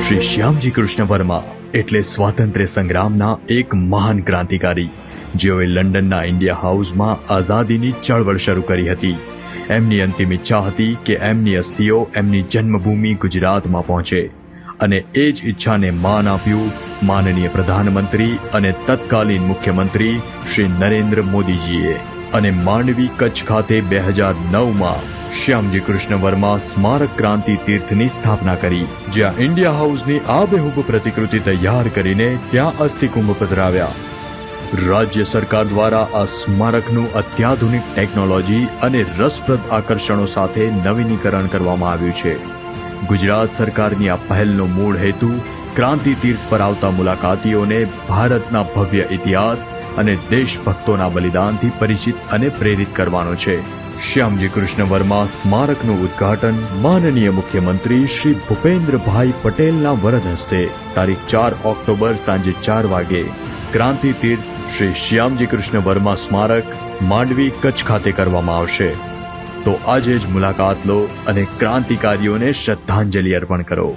શ્રી શ્યામજી કૃષ્ણ વર્મા એટલે સ્વાતંત્ર્ય સંગ્રામના એક મહાન ક્રાંતિકારી, જેઓએ લંડનના ઇન્ડિયા હાઉસમાં આઝાદીની ચળવળ શરૂ કરી હતી. એમની અંતિમ ઈચ્છા હતી કે એમની અસ્થિઓ એમની જન્મભૂમિ ગુજરાતમાં પહોંચે, અને એ જ ઈચ્છાને માન આપ્યું માનનીય પ્રધાનમંત્રી અને તત્કાલીન મુખ્યમંત્રી શ્રી નરેન્દ્ર મોદીજીએ. અને માંડવી કચ્છ ખાતે 2009માં શ્યામજી કૃષ્ણ વર્મા સ્મારક ક્રાંતિ તીર્થની સ્થાપના કરી, જ્યાં ઇન્ડિયા હાઉસની આબેહૂબ પ્રતિકૃતિ તૈયાર કરીને ત્યાં અસ્થિકુંભ પધરાવ્યા. રાજ્ય સરકાર દ્વારા આ સ્મારકનું અત્યાધુનિક ટેકનોલોજી અને રસપ્રદ આકર્ષણો સાથે નવીનીકરણ કરવામાં આવ્યું છે. ગુજરાત સરકારની આ પહેલનો મૂળ હેતુ ક્રાંતિ તીર્થ પર આવતા મુલાકાતીઓને ભારતના ભવ્ય ઇતિહાસ અને દેશભક્તોના બલિદાનથી પરિચિત અને પ્રેરિત કરવાનો છે. શ્યામજી કૃષ્ણ વર્મા સ્મારકનું ઉદ્ઘાટન માનનીય મુખ્યમંત્રી શ્રી ભૂપેન્દ્રભાઈ પટેલના વરદ હસ્તે તારીખ 4 ઓક્ટોબર સાંજે 4 વાગે ક્રાંતિ તીર્થ શ્રી શ્યામજી કૃષ્ણ વર્મા સ્મારક માંડવી કચ્છ ખાતે કરવામાં આવશે. તો આજે જ મુલાકાત લો અને ક્રાંતિકારીઓને શ્રદ્ધાંજલિ અર્પણ કરો.